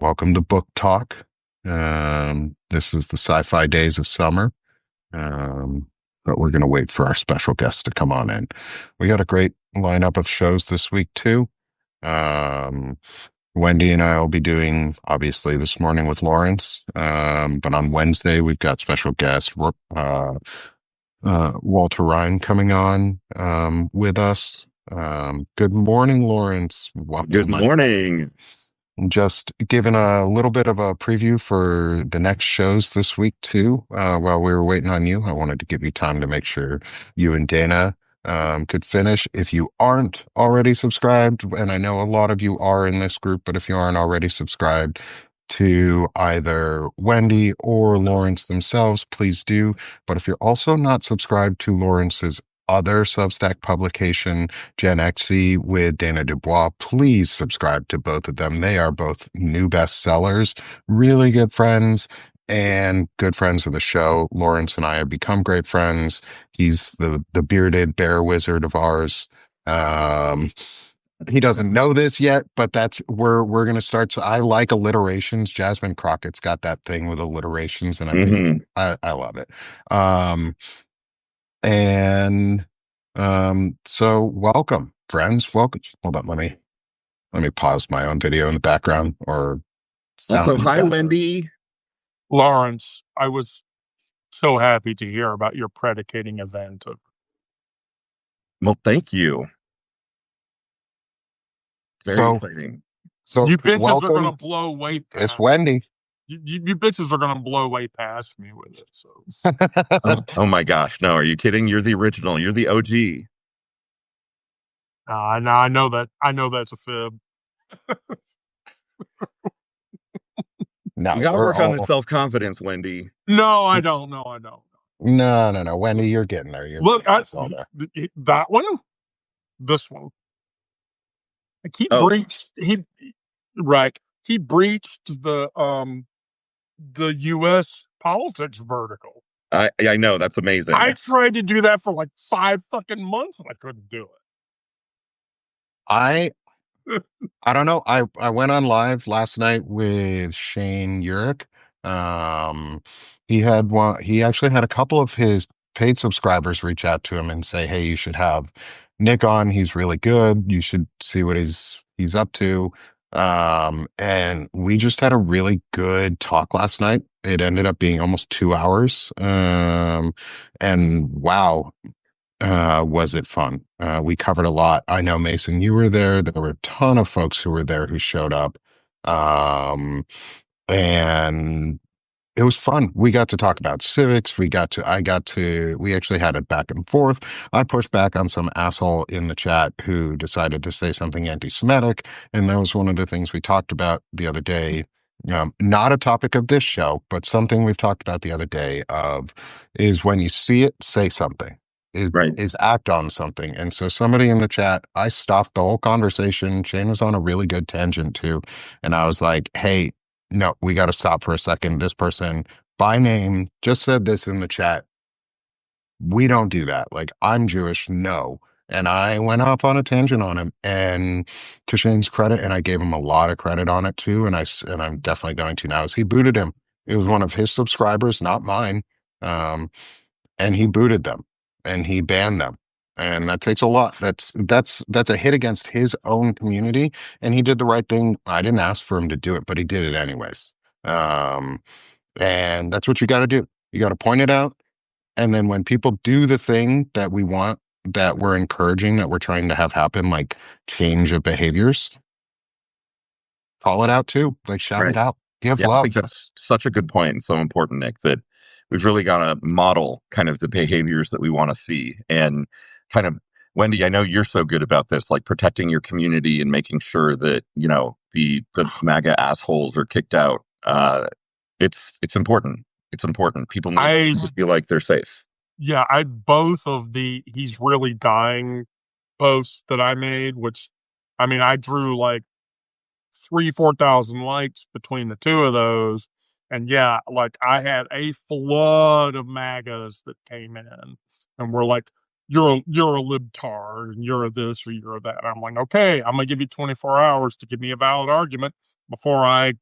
Welcome to Book Talk. This is the sci-fi days of summer, but we're going to wait for our special guest to come on in. We got a great lineup of shows this week, too. Um, Wendy and I will be doing, obviously, this morning with Lawrence, but on Wednesday, we've got special guest Walter Ryan coming on with us. Good morning, Lawrence. Good Welcome. morning. Just giving a little bit of a preview for the next shows this week too. While we were waiting on you, I wanted to give you time to make sure you and Dana could finish. If you aren't already subscribed, and I know a lot of you are in this group, but if you aren't already subscribed to either Wendy or Lawrence themselves, please do. But if you're also not subscribed to Lawrence's other Substack publication, Gen XE with Dana Dubois, please subscribe to both of them. They are both new bestsellers, really good friends, and good friends of the show. Lawrence and I have become great friends. He's the bearded bear wizard of ours. He doesn't know this yet, but that's we're gonna start. So I like alliterations. Jasmine Crockett's got that thing with alliterations, and I think Mhm. I love it. And so welcome, friends. Welcome. Hold on, let me pause my own video in the background or sound Also, in the hi, background. Wendy. Lawrence, I was so happy to hear about your predicating event. Well, thank you. Very So exciting. so You bitches are gonna welcome. blow way It's past. Wendy. You bitches are gonna blow way past me with it. So Oh my gosh. No, are you kidding? You're the original. You're the OG. I know that. I know that's a fib. No, You got to we're work on the all self-confidence, Wendy. No, I don't. No, I don't. no. Wendy, you're getting there. You're Look, getting us all there. that one, this one. Like he Oh, breached. Right. He breached the U.S. politics vertical. I know. That's I amazing. tried to do that for like 5 fucking months and I couldn't do I it. I don't know. I went on live last night with Shane Urich. Um, he actually had a couple of his paid subscribers reach out to him and say, "Hey, you should have Nick on. He's really good. You should see what he's up to." And we just had a really good talk last night. It ended up being almost 2 hours. And wow, was it fun? We covered a lot. I know, Mason, you were there. There were a ton of folks who were there who showed up. And it was fun. We got to talk about civics. We actually had it back and forth. I pushed back on some asshole in the chat who decided to say something anti-Semitic. And that was one of the things we talked about the other day. Not a topic of this show, but something we've talked about the other day is when you see it, say something. Right. Is act on something. And so somebody in the chat, I stopped the whole conversation. Shane was on a really good tangent too. And I was like, hey, no, we got to stop for a second. This person by name just said this in the chat. We don't do that. Like, I'm Jewish. No. And I went off on a tangent on him, and to Shane's credit, and I gave him a lot of credit on it too. And I'm definitely going to now is he booted him. It was one of his subscribers, not mine. And he booted them and he banned them. And that takes a lot. That's a hit against his own community. And he did the right thing. I didn't ask for him to do it, but he did it anyways. Um, and that's what you got to do. You got to point it out. And then when people do the thing that we want, that we're encouraging, that we're trying to have happen, like change of behaviors, call it out too. Like shout it Right. out. Give Yeah, I love. think that's such a good point and so important, Nick, that we've really got to model kind of the behaviors that we want to see. And kind of, Wendy, I know you're so good about this, like protecting your community and making sure that, the MAGA assholes are kicked out. It's important. It's important. People need to feel like they're safe. Yeah, both of the he's really dying posts that I made, which I drew like 4,000 likes between the two of those. And yeah, like I had a flood of MAGAs that came in and were like, you're a libtard and you're a this or you're a that. I'm like, okay, I'm gonna give you 24 hours to give me a valid argument before I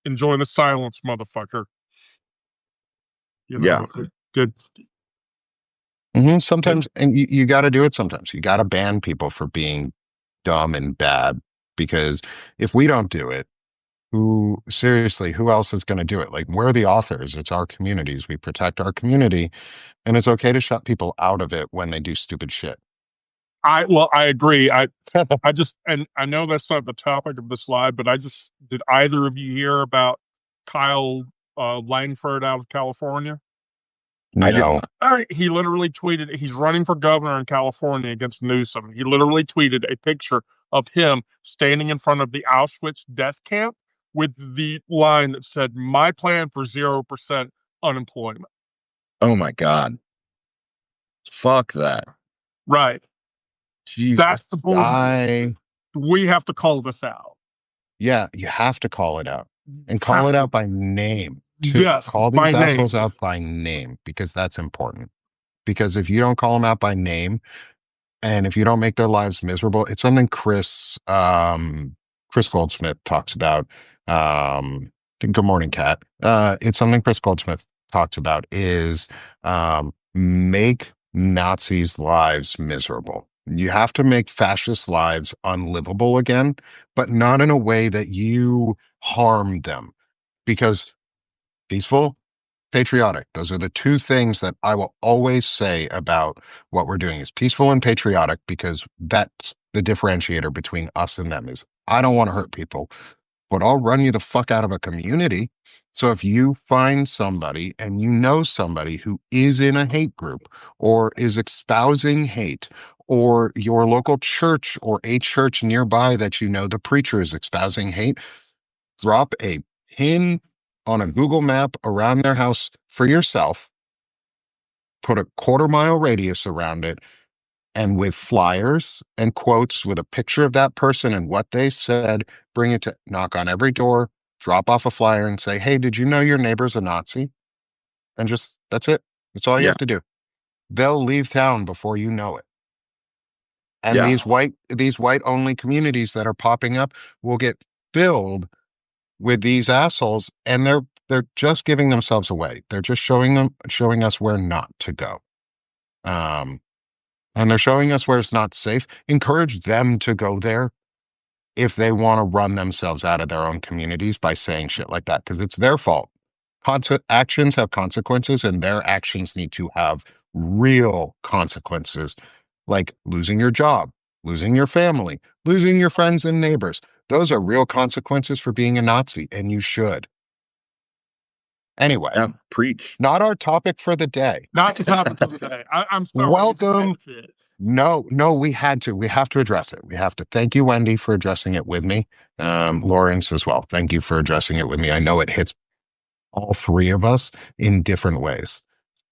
enjoy the silence, motherfucker. You Yeah. know, did Sometimes, and you got to do it sometimes. You got to ban people for being dumb and bad because if we don't do it, who else is going to do it? Like, we're the authors, it's our communities. We protect our community, and it's okay to shut people out of it when they do stupid shit. I agree. I just, and I know that's not the topic of the slide, but did either of you hear about Kyle Langford out of California? I did No. not. All right, he literally tweeted he's running for governor in California against Newsom. He literally tweeted a picture of him standing in front of the Auschwitz death camp with the line that said, "My plan for 0% unemployment." Oh my God. Fuck that. Right. Jesus. That's the bullshit. I We have to call this out. Yeah, you have to call it out and call Have it to. out by name. To Yes, call by these name. assholes out by name because that's important. Because if you don't call them out by name, and if you don't make their lives miserable, it's something Chris Goldsmith talks about. Good morning, Kat. It's something Chris Goldsmith talks about is make Nazis' lives miserable. You have to make fascist lives unlivable again, but not in a way that you harm them. Because peaceful, patriotic. Those are the two things that I will always say about what we're doing is peaceful and patriotic because that's the differentiator between us and them is I don't want to hurt people, but I'll run you the fuck out of a community. So if you find somebody and you know somebody who is in a hate group or is espousing hate or your local church or a church nearby that you know the preacher is espousing hate, drop a pin on a Google map around their house for yourself, put a quarter-mile radius around it, and with flyers and quotes with a picture of that person and what they said, bring it to knock on every door, drop off a flyer and say, hey, did you know your neighbor's a Nazi? And just, that's it. That's all you Yeah. have to do. They'll leave town before you know it. And Yeah. these white only communities that are popping up will get filled with these assholes and they're just giving themselves away. They're just showing us where not to go. And they're showing us where it's not safe. Encourage them to go there if they want to run themselves out of their own communities by saying shit like that because it's their fault. Actions have consequences and their actions need to have real consequences like losing your job, losing your family, losing your friends and neighbors. Those are real consequences for being a Nazi, and you should. Anyway, Yeah. Preach. not our topic for the day. Not the topic of the day. I'm sorry. It's Welcome. bullshit. No, we had to. We have to address it. We have to. Thank you, Wendy, for addressing it with me. Lawrence as well. Thank you for addressing it with me. I know it hits all three of us in different ways.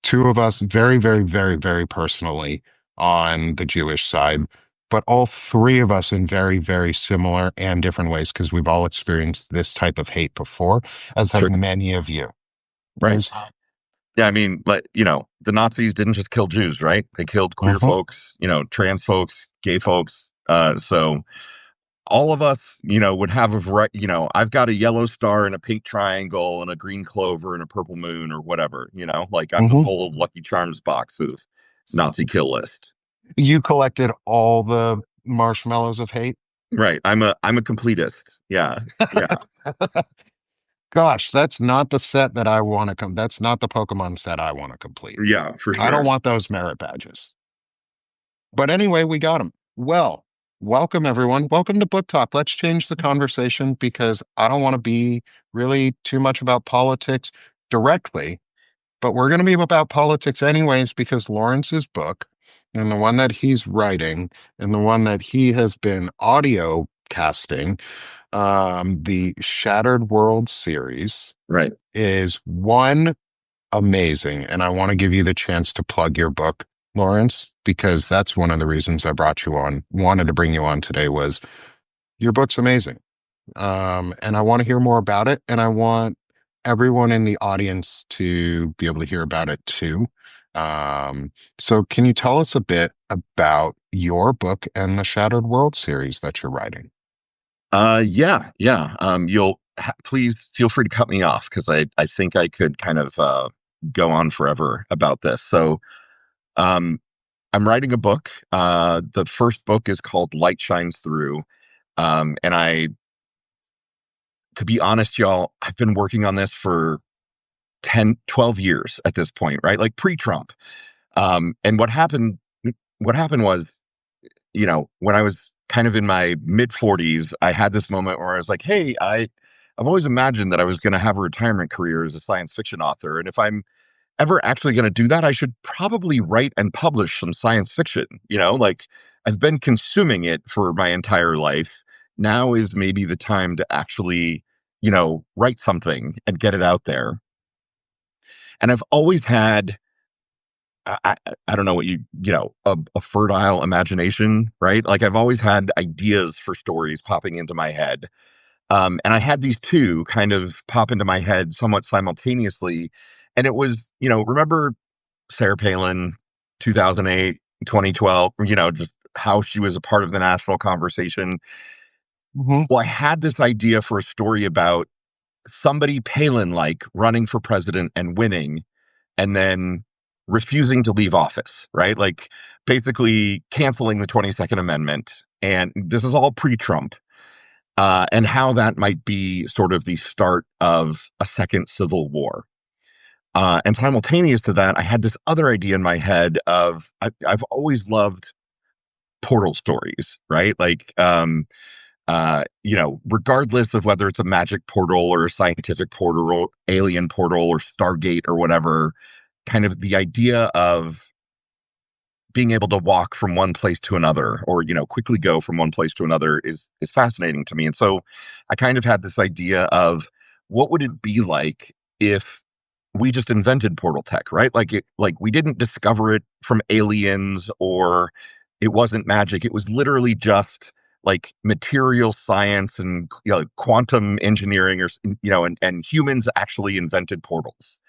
Two of us very, very, very, very personally on the Jewish side, but all three of us in very, very similar and different ways because we've all experienced this type of hate before, as have Sure. many of you. Right. Yeah. I mean, the Nazis didn't just kill Jews, right? They killed queer folks, trans folks, gay folks. So all of us, would have a variety, I've got a yellow star and a pink triangle and a green clover and a purple moon or whatever, like I'm the full Lucky Charms box of Nazi kill list. You collected all the marshmallows of hate. Right. I'm a completist. Yeah. Yeah. Gosh, that's not the set that I want to come. That's not the Pokemon set I want to complete. Yeah, for sure. I don't want those merit badges. But anyway, we got them. Well, welcome everyone. Welcome to Book Talk. Let's change the conversation because I don't want to be really too much about politics directly, but we're going to be about politics anyways because Lawrence's book and the one that he's writing and the one that he has been audio casting, the Shattered World series, right, is one amazing. And I want to give you the chance to plug your book, Lawrence, because that's one of the reasons I brought you on, wanted to bring you on today was your book's amazing. And I want to hear more about it. And I want everyone in the audience to be able to hear about it too. So can you tell us a bit about your book and the Shattered World series that you're writing? Yeah. You'll please feel free to cut me off because I think I could kind of go on forever about this. So um, I'm writing a book. The first book is called Light Shines Through. And to be honest, y'all, I've been working on this for 10, 12 years at this point, right? Like pre-Trump. And what happened was, when I was kind of in my mid 40s, I had this moment where I was like, hey, I've always imagined that I was going to have a retirement career as a science fiction author. And if I'm ever actually going to do that, I should probably write and publish some science fiction. Like I've been consuming it for my entire life. Now is maybe the time to actually, write something and get it out there. And I've always had, I don't know what a fertile imagination, right? Like I've always had ideas for stories popping into my head. And I had these two kind of pop into my head somewhat simultaneously. And it was, remember Sarah Palin, 2008, 2012, just how she was a part of the national conversation. Hmm. Well, I had this idea for a story about somebody Palin like running for president and winning and then refusing to leave office, right? Like basically canceling the 22nd Amendment. And this is all pre Trump. And how that might be sort of the start of a second civil war. And simultaneous to that, I had this other idea in my head of I've always loved portal stories, right? Like, regardless of whether it's a magic portal or a scientific portal, or alien portal or Stargate or whatever, kind of the idea of being able to walk from one place to another or quickly go from one place to another is fascinating to me. And so I kind of had this idea of what would it be like if we just invented portal tech, right? Like we didn't discover it from aliens, or it wasn't magic. It was literally just like material science and quantum engineering, or and humans actually invented portals.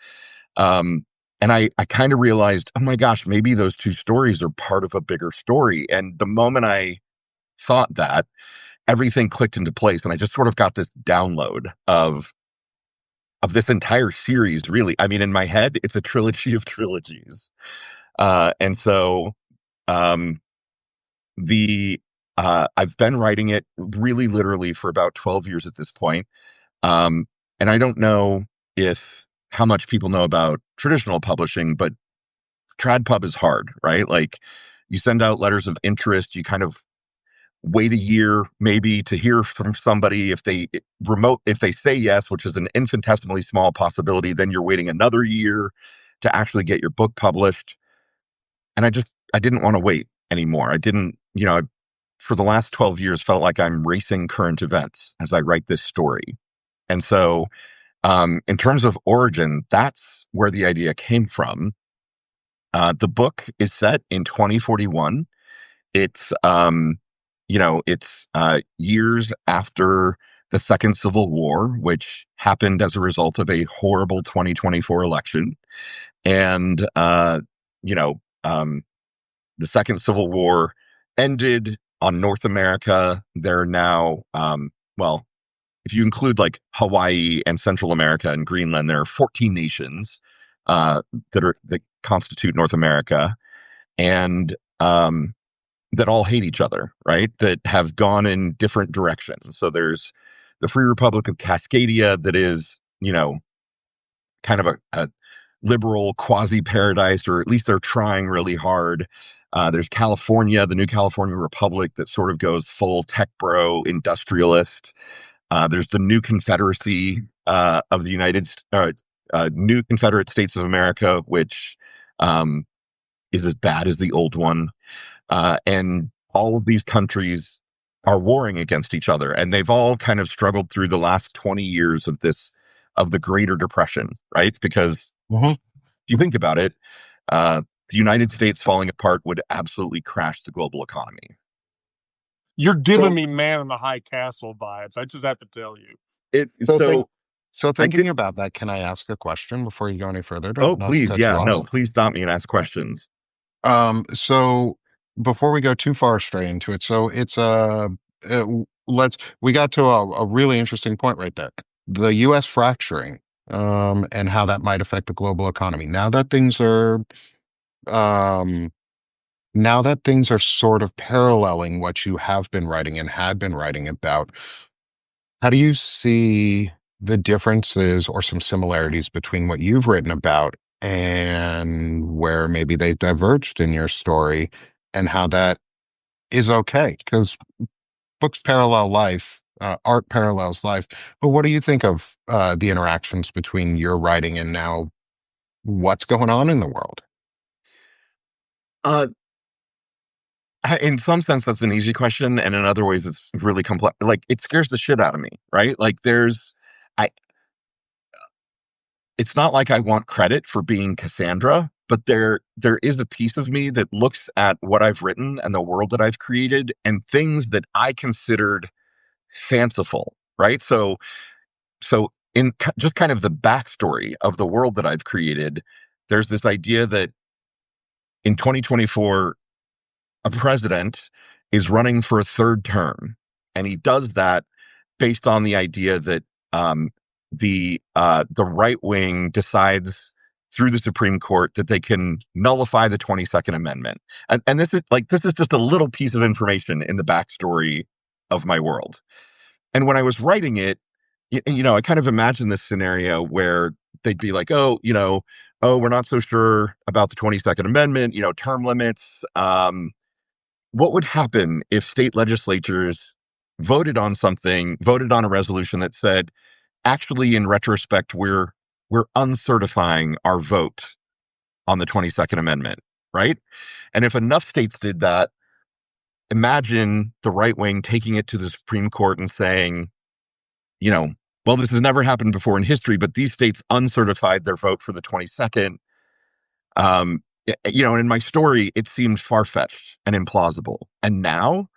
um and I kind of realized, oh my gosh, maybe those two stories are part of a bigger story. And the moment I thought that, everything clicked into place, and I just sort of got this download of this entire series. Really, I mean, in my head, it's a trilogy of trilogies. And so um, the I've been writing it really literally for about 12 years at this point. And I don't know if how much people know about traditional publishing, but TradPub is hard, right? Like you send out letters of interest, you kind of wait a year maybe to hear from somebody. If they say yes, which is an infinitesimally small possibility, then you're waiting another year to actually get your book published. And I didn't want to wait anymore. I didn't, for the last 12 years felt like I'm racing current events as I write this story. And so, in terms of origin, that's where the idea came from. The book is set in 2041. It's, years after the Second Civil War, which happened as a result of a horrible 2024 election. And, you know, um, the Second Civil War ended on North America. There are now, well, if you include like Hawaii and Central America and Greenland, there are 14 nations that constitute North America, and that all hate each other, right? That have gone in different directions. So there's the Free Republic of Cascadia, that is, kind of a liberal quasi paradise, or at least they're trying really hard. There's California, the new California Republic, that sort of goes full tech bro industrialist. There's the new Confederacy of the new Confederate States of America, which is as bad as the old one. And all of these countries are warring against each other, and they've all kind of struggled through the last 20 years of the Greater Depression, right? Because Hmm. if you think about it, the United States falling apart would absolutely crash the global economy. You're giving So me Man in the High Castle vibes. I just have to tell you. it So think, so so I thinking did. about that, can I ask a question before you go any further to Oh, not to please, cut you yeah, off? no, please stop me and ask questions. So before we go too far straight into it, so it's we got to a really interesting point right there. the U.S. fracturing, and how that might affect the global economy. Um, now that things are sort of paralleling what you have been writing and had been writing about, how do you see the differences or some similarities between what you've written about and where maybe they've diverged in your story, and how that is okay? Because books parallel life, art parallels life. But what do you think of the interactions between your writing and now what's going on in the world? Uh, in some sense, that's an easy question, and in other ways, it's really complex. Like it scares the shit out of me, right? Like I. It's not like I want credit for being Cassandra, but there is a piece of me that looks at what I've written and the world that I've created and things that I considered fanciful, right? So in just kind of the backstory of the world that I've created, there's this idea that in 2024 a president is running for a third term, and he does that based on the idea that um, the right wing decides through the Supreme Court that they can nullify the 22nd Amendment, and this is just a little piece of information in the backstory of my world. And when I was writing it, I kind of imagined this scenario where they'd be like, oh, we're not so sure about the 22nd Amendment, term limits. What would happen if state legislatures voted on a resolution that said, actually, in retrospect, we're uncertifying our vote on the 22nd Amendment, right? And if enough states did that, imagine the right wing taking it to the Supreme Court and saying, you know, well, this has never happened before in history, but these states uncertified their vote for the 22nd. And in my story, it seemed far fetched and implausible. And now,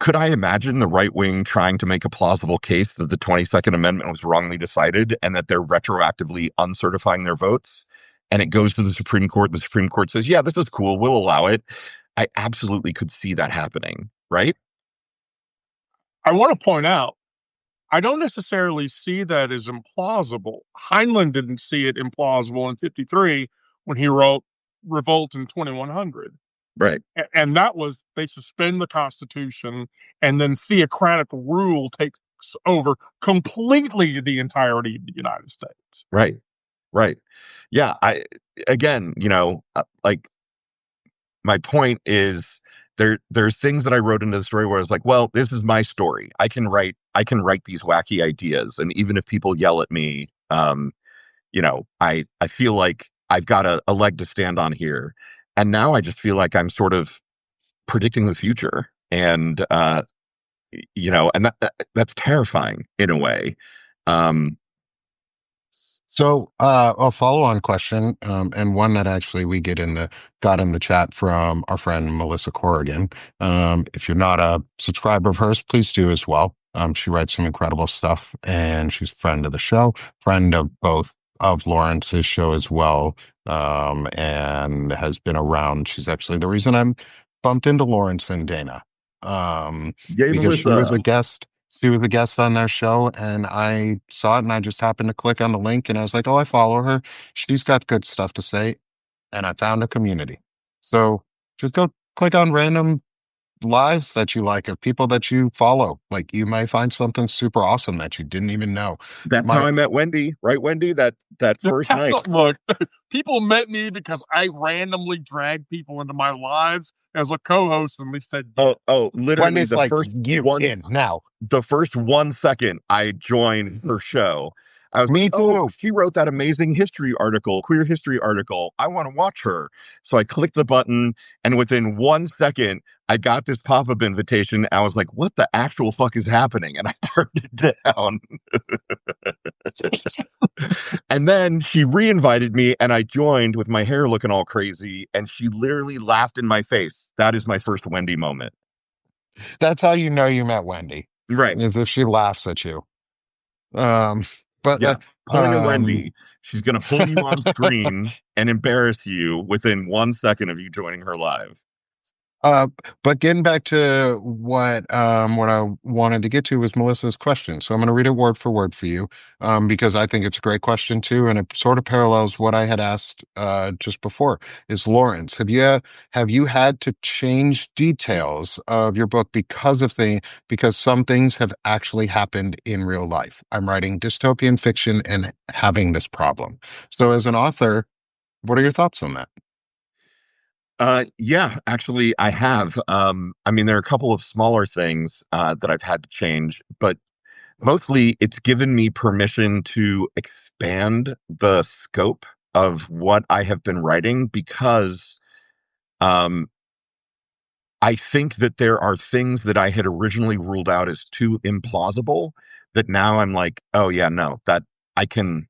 could I imagine the right wing trying to make a plausible case that the 22nd Amendment was wrongly decided and that they're retroactively uncertifying their votes? And it goes to the Supreme Court. The Supreme Court says, yeah, this is cool. We'll allow it. I absolutely could see that happening, right? I want to point out, I don't necessarily see that as implausible. Heinlein didn't see it implausible in 53 when he wrote Revolt in 2100. Right. And that was they suspend the Constitution and then theocratic rule takes over completely the entirety of the United States. Right. Right. Yeah. Again, like my point is there's things that I wrote into the story where I was like, well, this is my story. I can write these wacky ideas. And even if people yell at me, I feel like I've got a leg to stand on here. And now I just feel like I'm sort of predicting the future. And that's terrifying in a way. Um, So, a follow-on question, and one that actually we got in the chat from our friend Melissa Corrigan. If you're not a subscriber of hers, please do as well. She writes some incredible stuff, and she's a friend of the show, friend of both of Lawrence's show as well, and has been around. She's actually the reason I'm bumped into Lawrence and Dana, Yay, because she was Melissa. a guest. She was a guest on their show, and I saw it, and I just happened to click on the link, and I was like, "Oh, I follow her. She's got good stuff to say," and I found a community. So just go click on random lives that you like of people that you follow. Like you might find something super awesome that you didn't even know. That's how My I met Wendy, right, Wendy? That first night. Look, people met me because I randomly dragged people into my lives as a co-host, and they said, yeah. Literally Wendy's like, "You in now?" the first 1 second I joined her show, I was like, Me oh, too. she wrote that amazing queer history article. I want to watch her. So I clicked the button, and within 1 second, I got this pop-up invitation. I was like, what the actual fuck is happening? And I turned it down. And then she re-invited me, and I joined with my hair looking all crazy, and she literally laughed in my face. That is my first Wendy moment. That's how you know you met Wendy, Right. is if she laughs at you. Um, but Yeah. Point of um, Wendy. She's going to pull you on screen and embarrass you within 1 second of you joining her live. Uh, but getting back to what I wanted to get to was Melissa's question. So I'm going to read it word for word for you, because I think it's a great question too, and it sort of parallels what I had asked just before. Is Lawrence, have you had to change details of your book because some things have actually happened in real life? I'm writing dystopian fiction and having this problem. So as an author, what are your thoughts on that? Yeah, actually, I have. I mean, there are a couple of smaller things that I've had to change, but mostly it's given me permission to expand the scope of what I have been writing because um, I think that there are things that I had originally ruled out as too implausible that now I'm like, oh yeah, no, that I can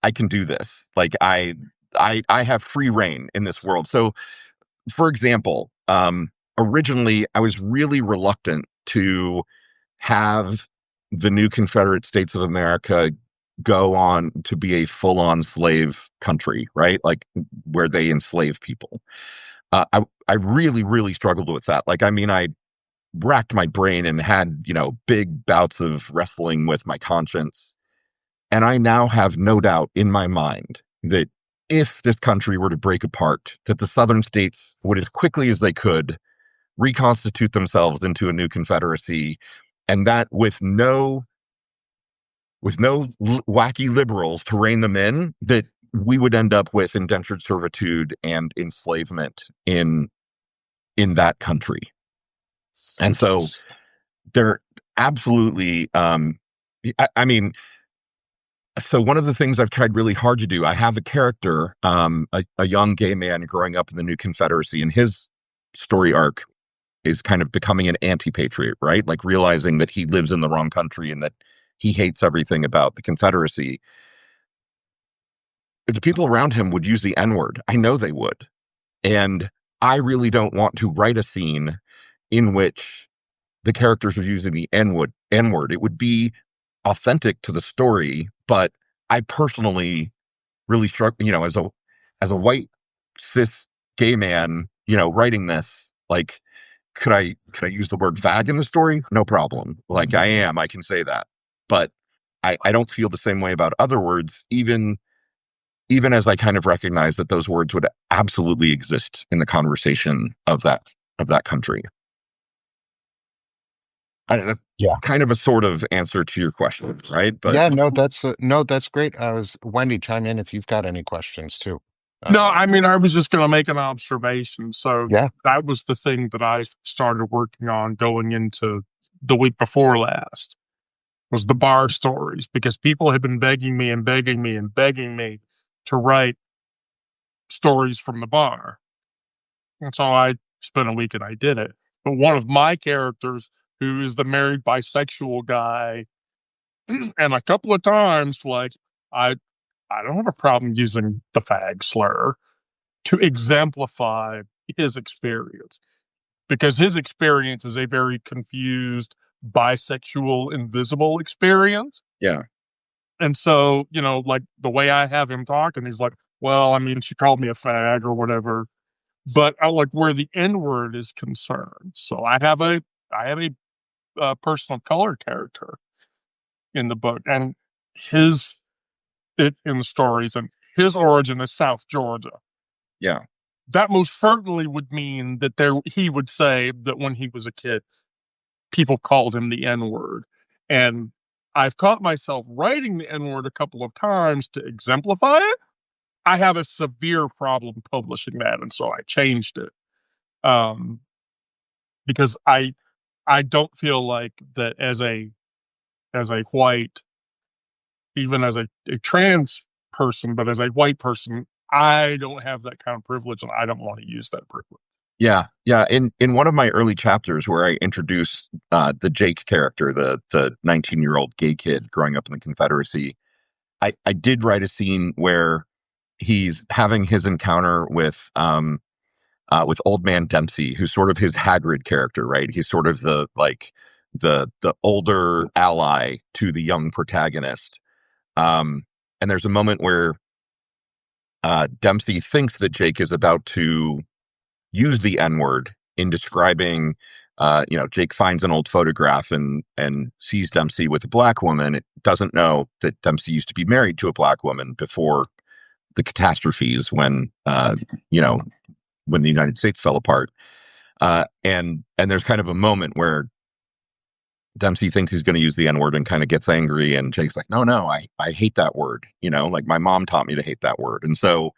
I can do this. Like I have free reign in this world. So for example, originally I was really reluctant to have the new Confederate States of America go on to be a full-on slave country, right? Like where they enslave people. I really, really struggled with that. Like, I mean, I racked my brain and had, big bouts of wrestling with my conscience. And I now have no doubt in my mind that if this country were to break apart, that the southern states would, as quickly as they could, reconstitute themselves into a new confederacy, and that with no wacky liberals to rein them in, that we would end up with indentured servitude and enslavement in that country. And so they're absolutely I mean, so one of the things I've tried really hard to do, I have a character, a young gay man growing up in the new Confederacy, and his story arc is kind of becoming an anti-patriot, right? Like realizing that he lives in the wrong country and that he hates everything about the Confederacy. If the people around him would use the N-word, I know they would. And I really don't want to write a scene in which the characters are using the N-word. It would be authentic to the story, but I personally really struggle, as a white cis gay man, writing this, like, could I use the word fag in the story? No problem. Like I can say that. But I don't feel the same way about other words, even as I kind of recognize that those words would absolutely exist in the conversation of that country. That's Yeah. kind of a sort of answer to your question, right? But Yeah, no, that's great. I was Wendy, chime in if you've got any questions too. No, Uh, I mean, I was just going to make an observation. So yeah, that was the thing that I started working on going into the week before last was the bar stories because people had been begging me and begging me and begging me to write stories from the bar. And so I spent a week and I did it. But one of my characters, who is the married bisexual guy, and a couple of times, like, I I don't have a problem using the fag slur to exemplify his experience because his experience is a very confused bisexual invisible experience. yeah, And so, like the way I have him talk, and he's like, well, I mean, she called me a fag or whatever, but I like where the N word is concerned. So I have a person of color character in the book, and his it in the stories, and his origin is South Georgia. yeah, That most certainly would mean that he would say that when he was a kid, people called him the N word, and I've caught myself writing the N word a couple of times to exemplify it. I have a severe problem publishing that, and so I changed it. Um, because I don't feel like that as a white, even as a trans person, but as a white person, I don't have that kind of privilege, and I don't want to use that privilege. yeah, yeah. In one of my early chapters where I introduced the Jake character, the 19-year-old gay kid growing up in the Confederacy, I did write a scene where he's having his encounter with Old Man Dempsey, who's sort of his Hagrid character, right? He's sort of the older ally to the young protagonist. And there's a moment where Dempsey thinks that Jake is about to use the N word in describing. Jake finds an old photograph and sees Dempsey with a black woman. It doesn't know that Dempsey used to be married to a black woman before the catastrophes you know, when the United States fell apart. And there's kind of a moment where Dempsey thinks he's going to use the N word and kind of gets angry. And Jake's like, no, I hate that word. Like my mom taught me to hate that word. And so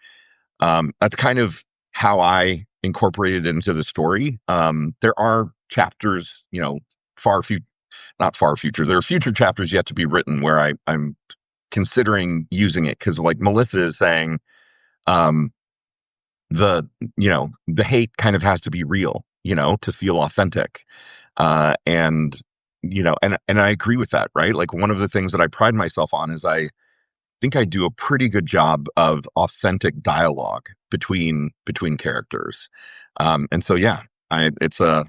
that's kind of how I incorporated it into the story. There are chapters, far future, not far future. There are future chapters yet to be written where I'm considering using it because, like Melissa is saying, um, the hate kind of has to be real, to feel authentic. And and I agree with that, right? Like one of the things that I pride myself on is I think I do a pretty good job of authentic dialogue between characters. And so yeah, it's a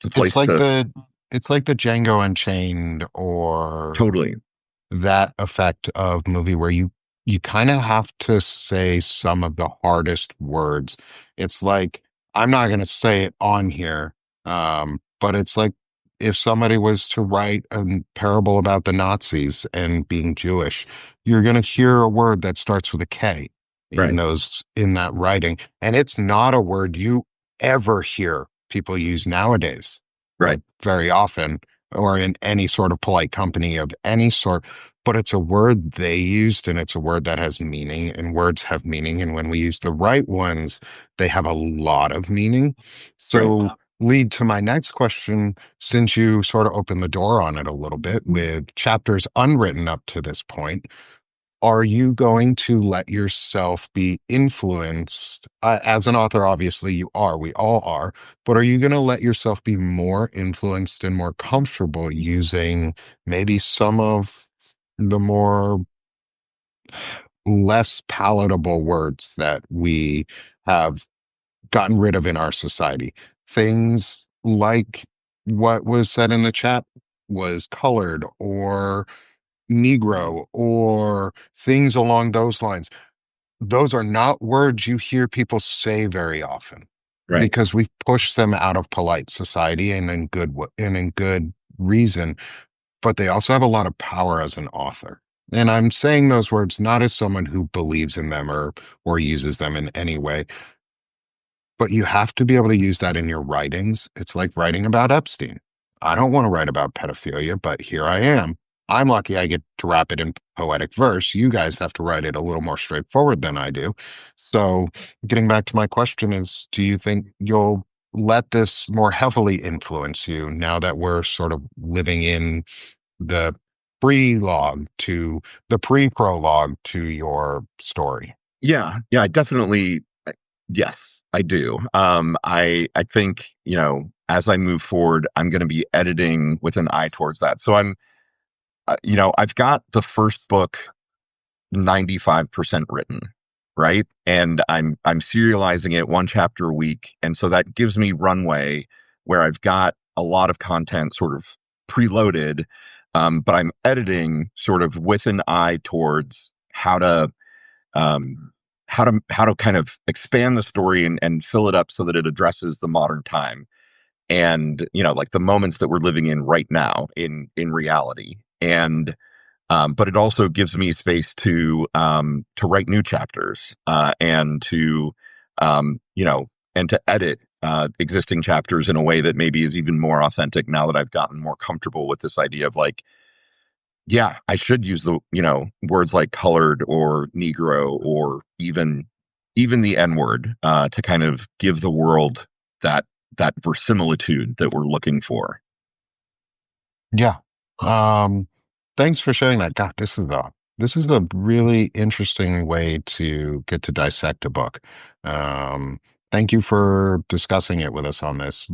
It's place like to the Django Unchained or totally that effect of movie where you kind of have to say some of the hardest words. It's like I'm not going to say it on here, but it's like if somebody was to write a parable about the Nazis and being Jewish, you're going to hear a word that starts with a K right, in that writing, and it's not a word you ever hear people use nowadays, right, like very often, or in any sort of polite company of any sort, but it's a word they used and it's a word that has meaning and words have meaning. And when we use the right ones, they have a lot of meaning. right. So, lead to my next question, since you sort of opened the door on it a little bit with chapters unwritten up to this point, are you going to let yourself be influenced? As an author, obviously you are, we all are, but are you going to let yourself be more influenced and more comfortable using maybe some of the more less palatable words that we have gotten rid of in our society? Things like what was said in the chat was colored or Negro or things along those lines. Those are not words you hear people say very often Right. because we've pushed them out of polite society and in good reason, but they also have a lot of power as an author. And I'm saying those words not as someone who believes in them or uses them in any way, but you have to be able to use that in your writings. It's like writing about Epstein. I don't want to write about pedophilia, but here I am. I'm lucky I get to wrap it in poetic verse. You guys have to write it a little more straightforward than I do. So, getting back to my question is, do you think you'll let this more heavily influence you now that we're sort of living in the pre-prologue to your story? Yeah, I definitely yes, I do. I think, as I move forward, I'm going to be editing with an eye towards that. So I've got the first book 95% written, right? And I'm serializing it one chapter a week, and so that gives me runway where I've got a lot of content sort of preloaded, but I'm editing sort of with an eye towards um, how to kind of expand the story and fill it up so that it addresses the modern time and like the moments that we're living in right now in reality. And but it also gives me space to write new chapters and to and to edit existing chapters in a way that maybe is even more authentic now that I've gotten more comfortable with this idea of like, yeah, I should use the words like colored or Negro or even the N word to kind of give the world that that verisimilitude that we're looking for. Yeah. Um, Thanks for sharing that. God, this is a really interesting way to get to dissect a book. Um, Thank you for discussing it with us on this.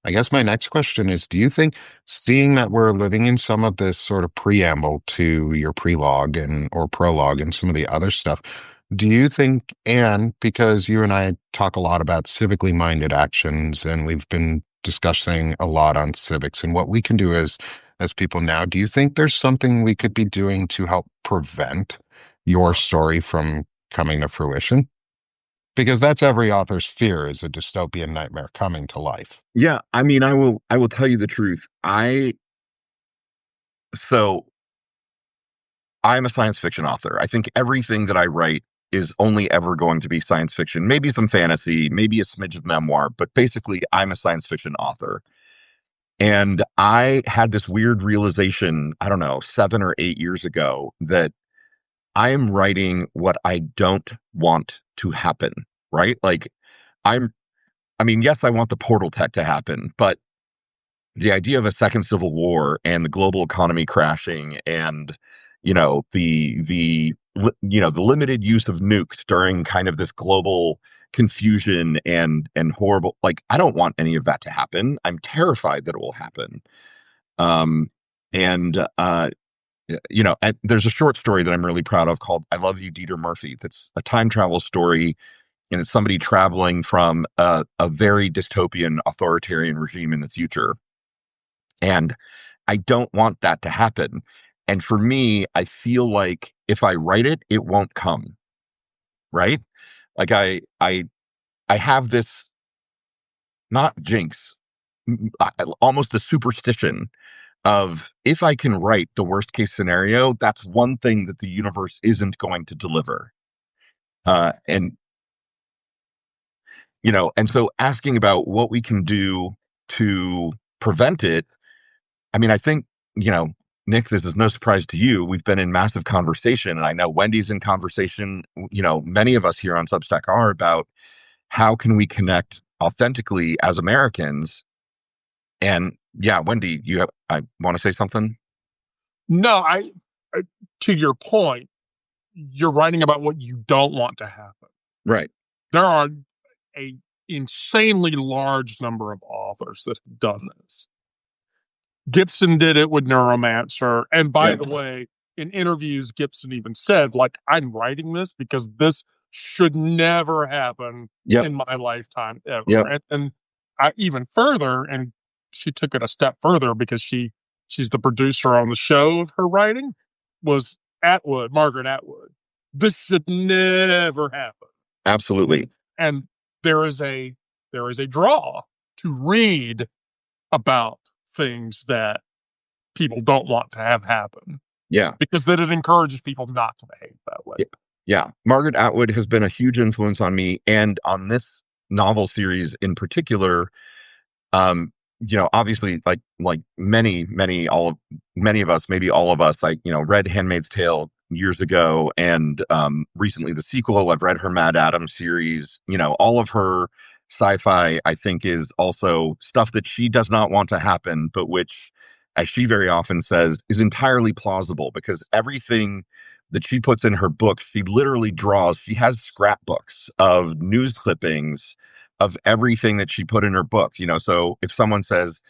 I guess my next question is, do you think, seeing that we're living in some of this sort of preamble to your prelogue and or prologue and some of the other stuff, do you think, and because you and I talk a lot about civically minded actions and we've been discussing a lot on civics and what we can do as people now, do you think there's something we could be doing to help prevent your story from coming to fruition? Because that's every author's fear, is a dystopian nightmare coming to life. Yeah, I mean, I will tell you the truth. So I'm a science fiction author. I think everything that I write is only ever going to be science fiction, maybe some fantasy, maybe a smidge of memoir, but basically I'm a science fiction author. And I had this weird realization, I don't know, 7 or 8 years ago, that I am writing what I don't want to happen, right? Like I'm I mean, yes, I want the portal tech to happen, but the idea of a second civil war and the global economy crashing and the limited use of nukes during kind of this global confusion and horrible, like, I don't want any of that to happen. I'm terrified that it will happen. um and and there's a short story that I'm really proud of called I Love You, Dieter Murphy. That's a time travel story, and it's somebody traveling from a very dystopian authoritarian regime in the future. And I don't want that to happen. And for me, I feel like if I write it, it won't come, right? Like I have this, not jinx, almost a superstition of, if I can write the worst case scenario, that's one thing that the universe isn't going to deliver. And and so asking about what we can do to prevent it, I mean, I think, you know, Nick, this is no surprise to you. We've been in massive conversation, and I know Wendy's in conversation. Many of us here on Substack are, about how can we connect authentically as Americans. And yeah, Wendy, I want to say something. No, I to your point, you're writing about what you don't want to happen. Right. There are a insanely large number of authors that have done this. Gibson did it with Neuromancer. And by Yep. the way, in interviews, Gibson even said, like, I'm writing this because this should never happen Yep. in my lifetime ever. Yep. And I even further, and she took it a step further because she's the producer on the show of her writing, was Margaret Atwood. This should never happen. Absolutely. And there is a draw to read about things that people don't want to have happen. Yeah. Because then it encourages people not to behave that way. Yeah. Yeah. Margaret Atwood has been a huge influence on me and on this novel series in particular. Obviously, like many of us, maybe all of us, like, read Handmaid's Tale years ago, and recently the sequel. I've read her Mad Adam series. All of her sci-fi, I think, is also stuff that she does not want to happen, but which, as she very often says, is entirely plausible, because everything that she puts in her books, she literally draws. She has scrapbooks of news clippings of everything that she put in her book. So if someone says,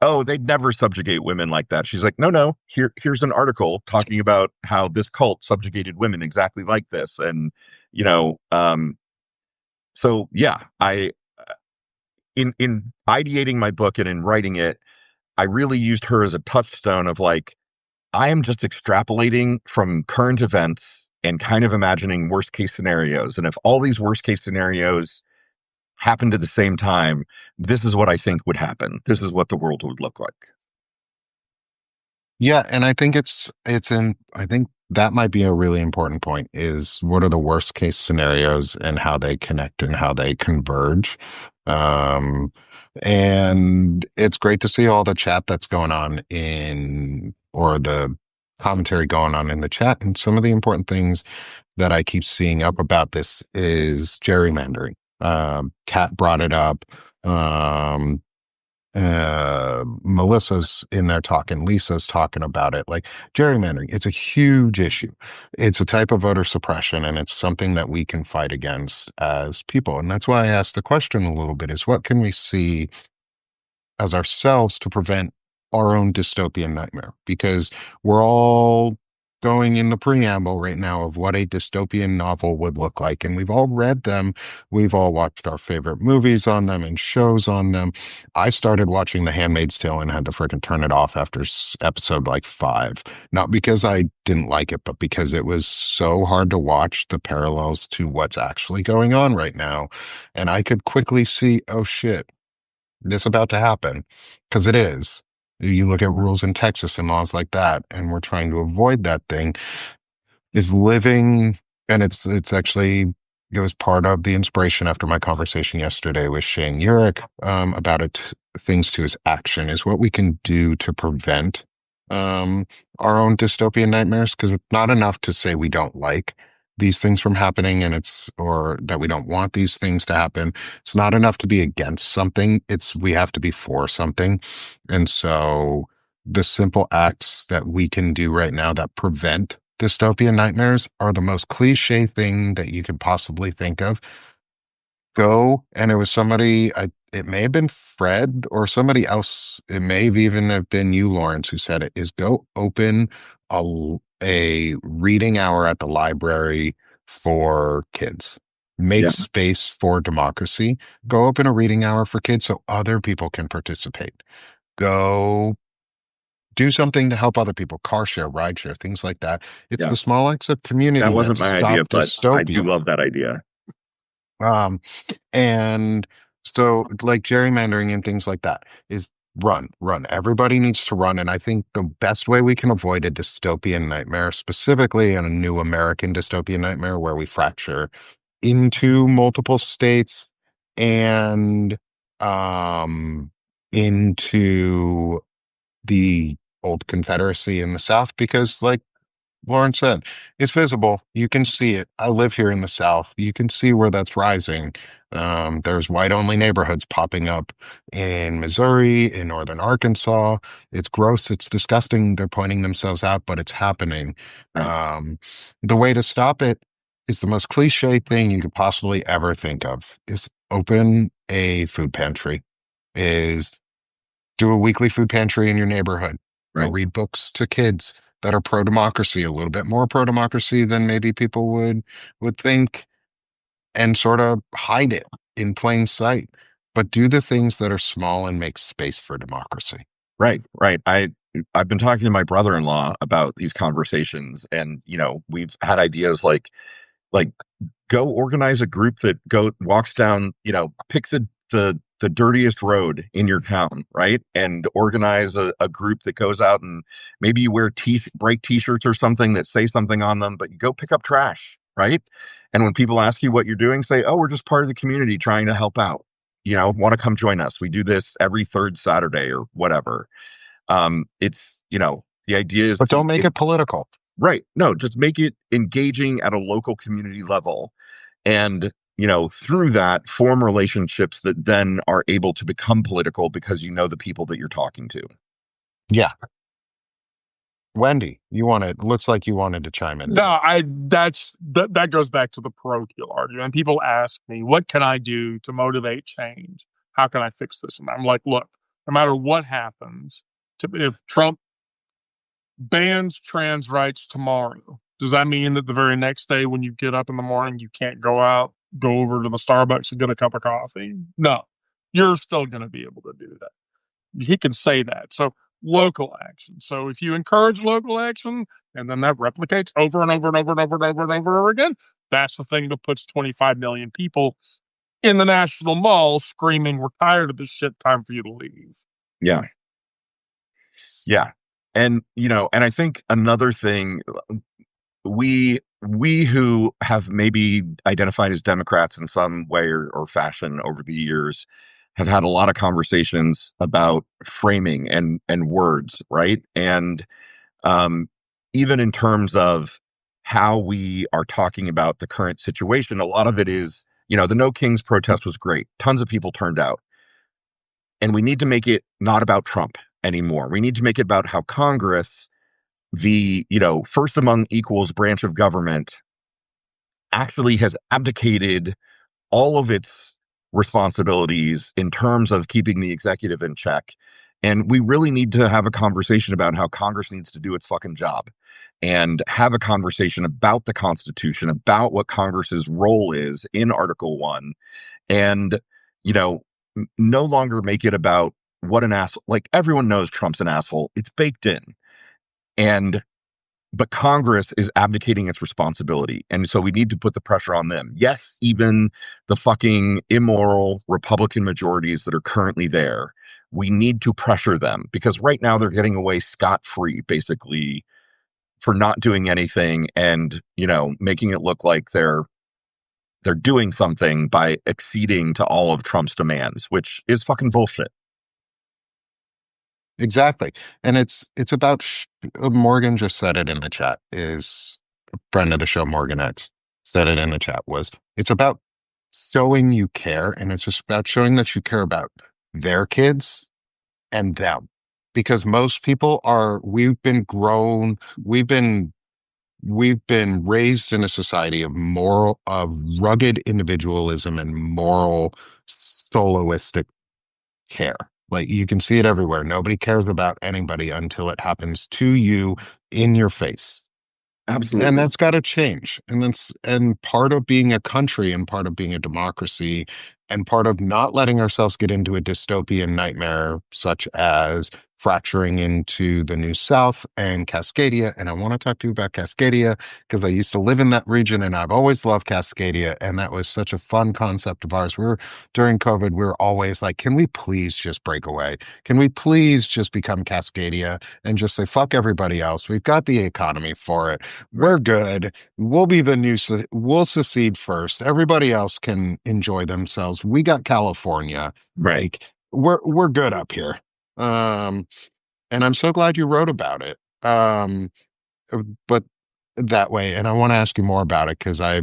"Oh, they'd never subjugate women like that," she's like, "No, here's an article talking about how this cult subjugated women exactly like this." And you know, so yeah, I in ideating my book and in writing it, I really used her as a touchstone of, like, I am just extrapolating from current events and kind of imagining worst case scenarios. And if all these worst case scenarios happened at the same time, this is what I think would happen. This is what the world would look like. Yeah, and I think I think that might be a really important point, is what are the worst case scenarios and how they connect and how they converge. Um, and it's great to see all the chat that's going on or the commentary going on in the chat. And some of the important things that I keep seeing up about this is gerrymandering. Kat brought it up. Melissa's in there talking, Lisa's talking about it. Like, gerrymandering, it's a huge issue. It's a type of voter suppression, and it's something that we can fight against as people. And that's why I asked the question a little bit, is what can we see as ourselves to prevent our own dystopian nightmare? Because we're all going in the preamble right now of what a dystopian novel would look like. And we've all read them. We've all watched our favorite movies on them and shows on them. I started watching The Handmaid's Tale and had to freaking turn it off after episode like 5. Not because I didn't like it, but because it was so hard to watch the parallels to what's actually going on right now. And I could quickly see, oh shit, this about to happen, because it is. You look at rules in Texas and laws like that, and we're trying to avoid that thing. Is living, and it's actually it was part of the inspiration after my conversation yesterday with Shane Urich about it. Things to his action is what we can do to prevent um, our own dystopian nightmares, because it's not enough to say we don't like these things from happening and it's or that we don't want these things to happen. It's not enough to be against something. It's we have to be for something. And so the simple acts that we can do right now that prevent dystopian nightmares are the most cliche thing that you could possibly think of. Go, and it was somebody, it may have been Fred or somebody else. It may have even have been you, Lawrence, who said it, is go open a reading hour at the library for kids. Make Yeah. space for democracy. Go open a reading hour for kids so other people can participate. Go do something to help other people, car share, ride share, things like that. It's Yeah. the small acts of community That that wasn't my idea, stop but I do dystopia. love that idea. Um, and so like gerrymandering and things like that is run. Everybody needs to run. And I think the best way we can avoid a dystopian nightmare, specifically in a new American dystopian nightmare where we fracture into multiple states and um into the old Confederacy in the South, because like Lauren said, it's visible. You can see it. I live here in the South. You can see where that's rising. There's white only neighborhoods popping up in Missouri, in northern Arkansas. It's gross. It's disgusting. They're pointing themselves out, but it's happening. Right. The way to stop it is the most cliche thing you could possibly ever think of is open a food pantry, is do a weekly food pantry in your neighborhood. Go Right. read books to kids that are pro-democracy, a little bit more pro-democracy than maybe people would think, and sort of hide it in plain sight. But do the things that are small and make space for democracy. Right. Right. I've been talking to my brother-in-law about these conversations, and we've had ideas like go organize a group that go walks down, pick the dirtiest road in your town, right? And organize a group that goes out, and maybe you wear break t-shirts or something that say something on them, but you go pick up trash, right? And when people ask you what you're doing, say, oh, we're just part of the community trying to help out. Want to come join us? We do this every third Saturday or whatever. It's, the idea is But don't make it political. right. No, just make it engaging at a local community level. And, through that, form relationships that then are able to become political because you know the people that you're talking to. Yeah. Wendy, looks like you wanted to chime in. No, that goes back to the parochial argument. People ask me, what can I do to motivate change? How can I fix this? And I'm like, look, no matter what happens, if Trump bans trans rights tomorrow, does that mean that the very next day when you get up in the morning, you can't go over to the Starbucks and get a cup of coffee? No, you're still going to be able to do that. He can say that. So local action. So if you encourage local action and then that replicates over and over and over and over and over and over again, that's the thing that puts 25 million people in the National Mall screaming, we're tired of this shit, time for you to leave. Yeah. Yeah. And, and I think another thing, we who have maybe identified as Democrats in some way or fashion over the years have had a lot of conversations about framing and words, right? And even in terms of how we are talking about the current situation, a lot of it is, the No Kings protest was great. Tons of people turned out. And we need to make it not about Trump anymore. We need to make it about how Congress, the, first among equals branch of government, actually has abdicated all of its responsibilities in terms of keeping the executive in check. And we really need to have a conversation about how Congress needs to do its fucking job. and have a conversation about the Constitution, about what Congress's role is in Article 1, and, you know, no longer make it about what an asshole, like everyone knows Trump's an asshole. It's baked in. And but Congress is abdicating its responsibility. And so we need to put the pressure on them. Yes, even the fucking immoral Republican majorities that are currently there, we need to pressure them because right now they're getting away scot-free, basically, for not doing anything and, making it look like they're doing something by acceding to all of Trump's demands, which is fucking bullshit. Exactly. And it's about Morgan just said it in the chat, is a friend of the show, Morgan X, said it in the chat, was it's about showing you care, and it's just about showing that you care about their kids and them. Because most people are, we've been raised in a society of rugged individualism and moral soloistic care. Like you can see it everywhere. Nobody cares about anybody until it happens to you in your face. And Absolutely. that's got to change. And part of being a country and part of being a democracy and part of not letting ourselves get into a dystopian nightmare such as fracturing into the New South and Cascadia. And I want to talk to you about Cascadia because I used to live in that region and I've always loved Cascadia. And that was such a fun concept of ours. During COVID, we were always like, can we please just break away? Can we please just become Cascadia and just say, fuck everybody else? We've got the economy for it. Right. We're good. We'll be the new, we'll secede first. Everybody else can enjoy themselves. We got California. Right. Like we're good up here. Um, and I'm so glad you wrote about it. But that way, and I want to ask you more about it because I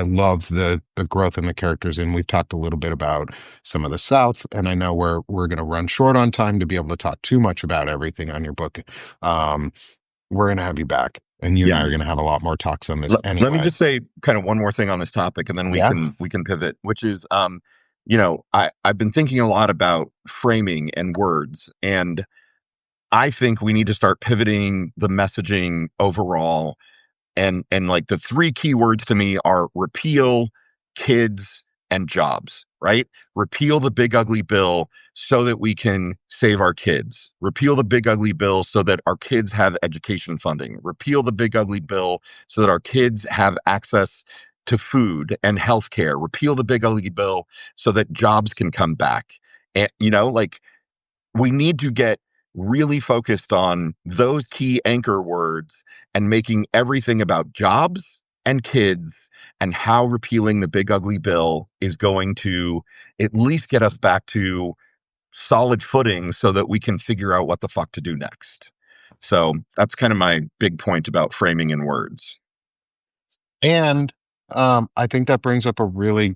love the growth in the characters, and we've talked a little bit about some of the South, and I know we're going to run short on time to be able to talk too much about everything on your book. We're going to have you back, and you and I Yeah. are going to have a lot more talks on this Let me anyway. just say kind of one more thing on this topic and then we Yeah. can we can pivot, which is I've been thinking a lot about framing and words, and I think we need to start pivoting the messaging overall. And like the three key words to me are repeal, kids, and jobs, right? Repeal the big ugly bill so that we can save our kids. Repeal the big ugly bill so that our kids have education funding. Repeal the big ugly bill so that our kids have access to food and healthcare. Repeal the big ugly bill so that jobs can come back. And like we need to get really focused on those key anchor words and making everything about jobs and kids and how repealing the big ugly bill is going to at least get us back to solid footing so that we can figure out what the fuck to do next. So that's kind of my big point about framing in words. And I think that brings up a really,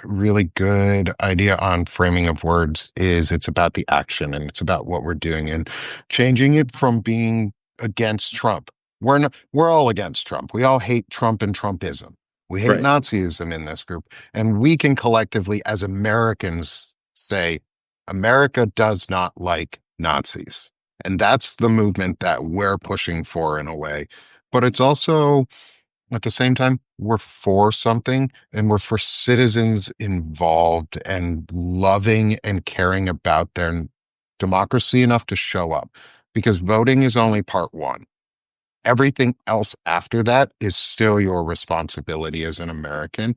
really good idea on framing of words is it's about the action and it's about what we're doing and changing it from being against Trump. We're all against Trump. We all hate Trump and Trumpism. We hate Right. Nazism in this group. And we can collectively, as Americans, say, America does not like Nazis. And that's the movement that we're pushing for in a way. But it's also at the same time, we're for something and we're for citizens involved and loving and caring about their democracy enough to show up because voting is only part one. Everything else after that is still your responsibility as an American.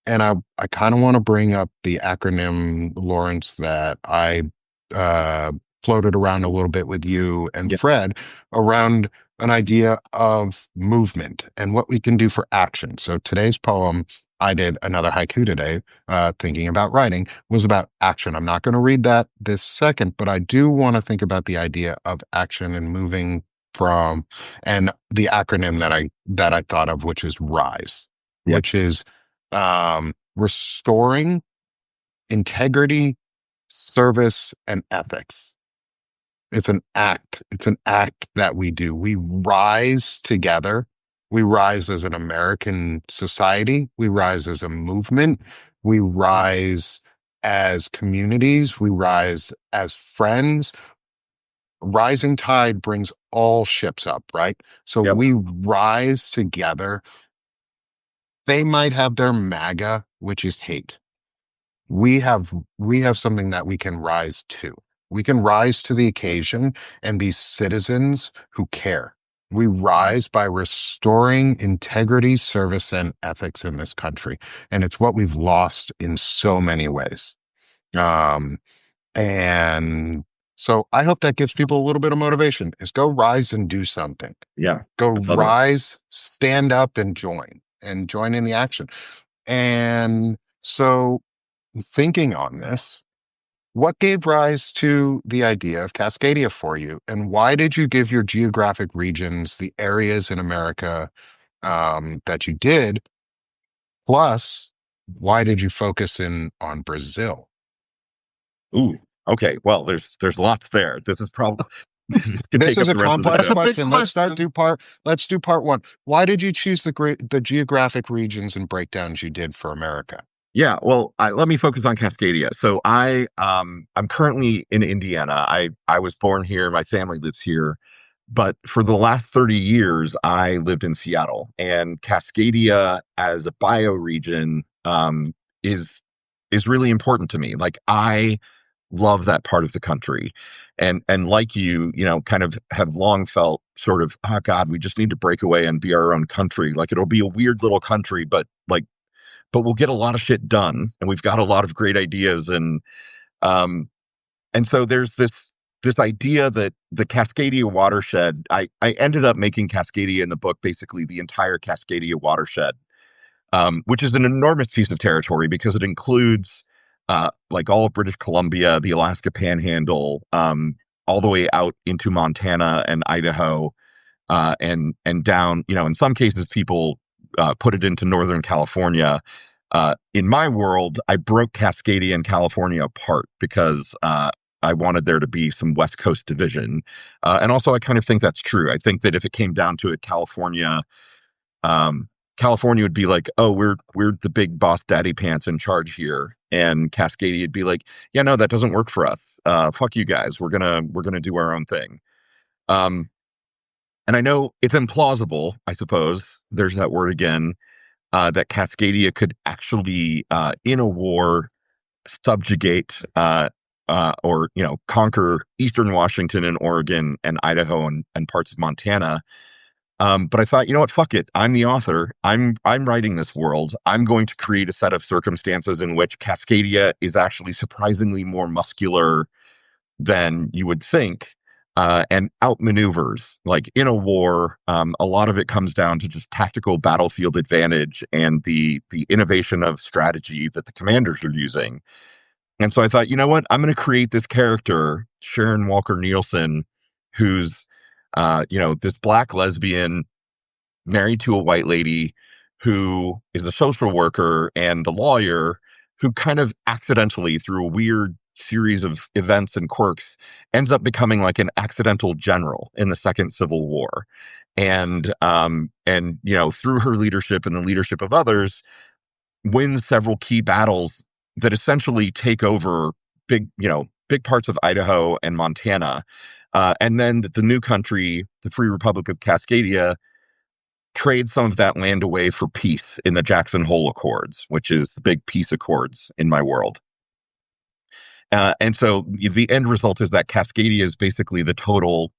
And I kind of want to bring up the acronym, Lawrence, that I uh, floated around a little bit with you and Yeah. Fred around an idea of movement and what we can do for action. So today's poem, I did another haiku today, thinking about writing, was about action. I'm not going to read that this second, but I do want to think about the idea of action and moving from and the acronym that I thought of, which is RISE, Yeah. which is restoring integrity, service, and ethics. It's an act. It's an act that we do. We rise together. We rise as an American society. We rise as a movement. We rise as communities. We rise as friends. rising tide brings all ships up, right? So Yep. we rise together. They might have their MAGA, which is hate. We have something that we can rise to. We can rise to the occasion and be citizens who care. We rise by restoring integrity, service, and ethics in this country. And it's what we've lost in so many ways. Um, and so I hope that gives people a little bit of motivation is go rise and do something. Yeah. Go I love it. rise, stand up and join in the action. And so thinking on this, what gave rise to the idea of Cascadia for you? And why did you give your geographic regions, the areas in America that you did? Plus, why did you focus in on Brazil? Ooh. Okay. Well, there's lots there. This is probably this could This take is up a the rest of the That's complex show. a big question. question. Let's do part one. Why did you choose the geographic regions and breakdowns you did for America? Yeah, well, let me focus on Cascadia. So I'm currently in Indiana. I was born here. My family lives here, but for the last 30 years, I lived in Seattle. And Cascadia as a bioregion is is really important to me. Like I love that part of the country, and like you know, kind of have long felt sort of, oh God, we just need to break away and be our own country. Like it'll be a weird little country, but we'll get a lot of shit done, and we've got a lot of great ideas, um and so there's this idea that the Cascadia watershed. I ended up making Cascadia in the book basically the entire Cascadia watershed, which is an enormous piece of territory because it includes like all of British Columbia, the Alaska Panhandle, all the way out into Montana and Idaho, and down. You know, in some cases, people put it into Northern California. In my world, I broke Cascadia and California apart because I wanted there to be some West Coast division, and also I kind of think that's true. I think that if it came down to it, um, California would be like, "Oh, we're the big boss, daddy pants in charge here," and Cascadia would be like, "Yeah, no, that doesn't work for us. Fuck you guys. We're gonna do our own thing." Um, and I know it's implausible. I suppose there's that word again, that Cascadia could actually, in a war, subjugate or conquer Eastern Washington and Oregon and Idaho and parts of Montana. But I thought, you know what, fuck it. I'm the author. I'm writing this world. I'm going to create a set of circumstances in which Cascadia is actually surprisingly more muscular than you would think, and outmaneuvers. Like in a war, a lot of it comes down to just tactical battlefield advantage and the innovation of strategy that the commanders are using. And so I thought, you know what, I'm going to create this character, Sharon Walker Nielsen, who's this black lesbian married to a white lady who is a social worker and a lawyer who kind of accidentally, through a weird series of events and quirks, ends up becoming like an accidental general in the Second Civil War. And through her leadership and the leadership of others, wins several key battles that essentially take over big parts of Idaho and Montana. And then the new country, the Free Republic of Cascadia, trade some of that land away for peace in the Jackson Hole Accords, which is the big peace accords in my world. And so the end result is that Cascadia is basically the total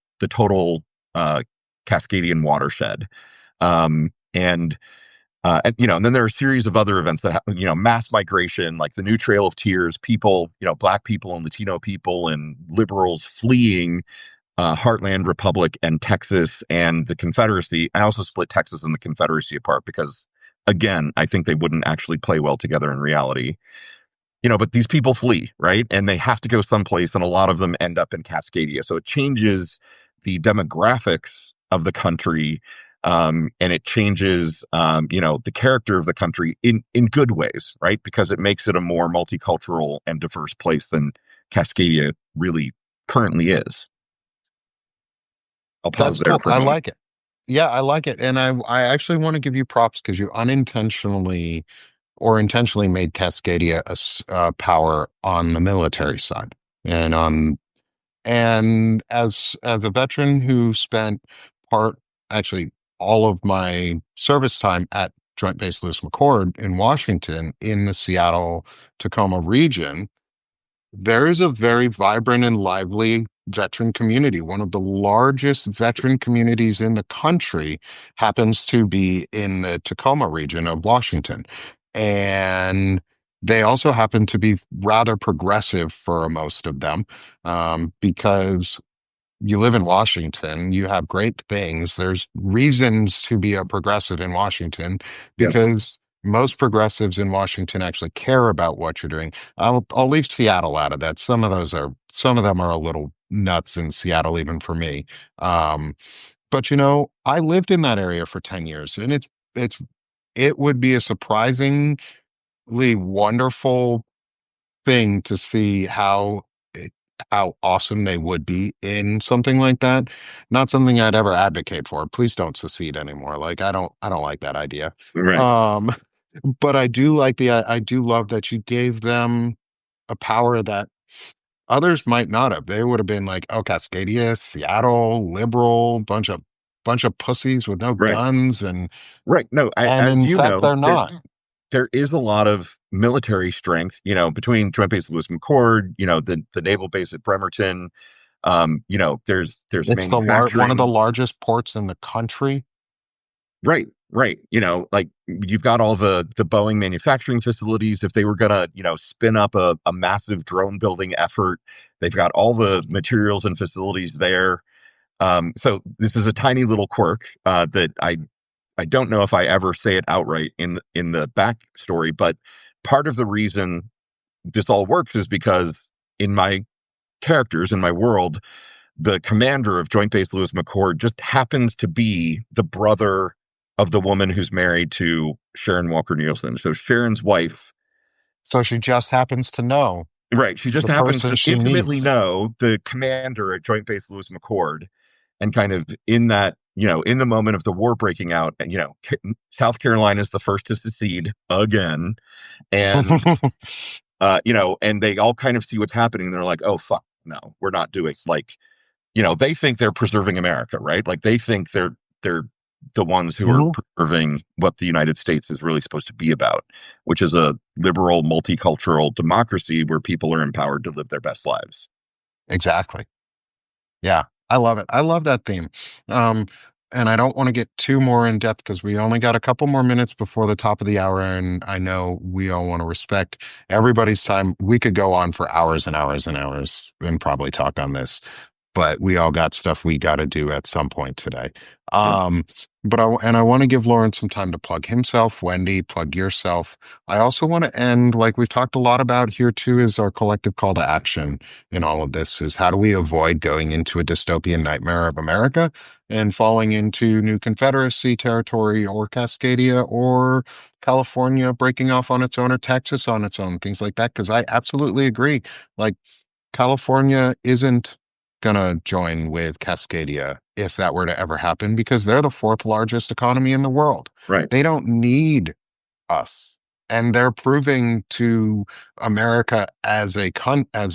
Cascadian watershed. And then there are a series of other events that happen, mass migration, like the New Trail of Tears, people, black people and Latino people and liberals fleeing Heartland Republic and Texas and the Confederacy. I also split Texas and the Confederacy apart because, again, I think they wouldn't actually play well together in reality. But these people flee, right? And they have to go someplace, and a lot of them end up in Cascadia. So it changes the demographics of the country, and it changes, the character of the country in good ways, right? Because it makes it a more multicultural and diverse place than Cascadia really currently is. I'll pause That's there cool. for a I moment. like it. Yeah, I like it. And I actually want to give you props because you unintentionally or intentionally made Cascadia a power on the military side and on And as a veteran who spent part, actually all of my service time at Joint Base Lewis McChord in Washington in the Seattle Tacoma region, there is a very vibrant and lively veteran community. One of the largest veteran communities in the country happens to be in the Tacoma region of Washington. And they also happen to be rather progressive for most of them, because you live in Washington, you have great things. There's reasons to be a progressive in Washington Yep. because most progressives in Washington actually care about what you're doing. I'll leave Seattle out of that. Some of them are a little nuts in Seattle, even for me. Um, but I lived in that area for 10 years, and it's it would be a surprisingly wonderful thing to see how awesome they would be in something like that. Not something I'd ever advocate for. Please don't secede anymore. Like I don't like that idea. Right. Um, but I do love that you gave them a power that others might not have. They would have been like, oh, Cascadia, Seattle, liberal, bunch of pussies with no Right. guns, and Right. No, and as in you fact know, they're not. there is a lot of military strength, between Joint Base Lewis McChord, the naval base at Bremerton. There's It's one of the manufacturing. largest ports in the country. Right, right. Like you've got all the Boeing manufacturing facilities. If they were gonna, spin up a massive drone building effort, they've got all the materials and facilities there. So this is a tiny little quirk that I don't know if I ever say it outright in the backstory, but part of the reason this all works is because in my characters in my world, the commander of Joint Base Lewis McChord just happens to be the brother of the woman who's married to Sharon Walker Nielsen. So Sharon's wife, So she just happens to know right? She just the happens person to she intimately meets. know the commander at Joint Base Lewis McChord, and kind of in that, in the moment of the war breaking out, and South Carolina is the first to secede again, and and they all kind of see what's happening. They're like, oh fuck, no, we're not doing like they think they're preserving America, right? Like they think they're the ones who are Mhm. preserving what the United States is really supposed to be about, which is a liberal, multicultural democracy where people are empowered to live their best lives. Exactly. Yeah, I love it. I love that theme. Um, and I don't want to get too more in depth because we only got a couple more minutes before the top of the hour, and I know we all want to respect everybody's time. We could go on for hours and hours and hours and probably talk on this, but we all got stuff we got to do at some point today. Sure. Um, I want to give Lawrence some time to plug himself, Wendy, plug yourself. I also want to end, like we've talked a lot about here too, is our collective call to action in all of this is how do we avoid going into a dystopian nightmare of America and falling into new Confederacy territory or Cascadia or California breaking off on its own or Texas on its own, things like that. Because I absolutely agree. Like California isn't gonna join with Cascadia if that were to ever happen because they're the fourth largest economy in the world. Right. They don't need us. And they're proving to America as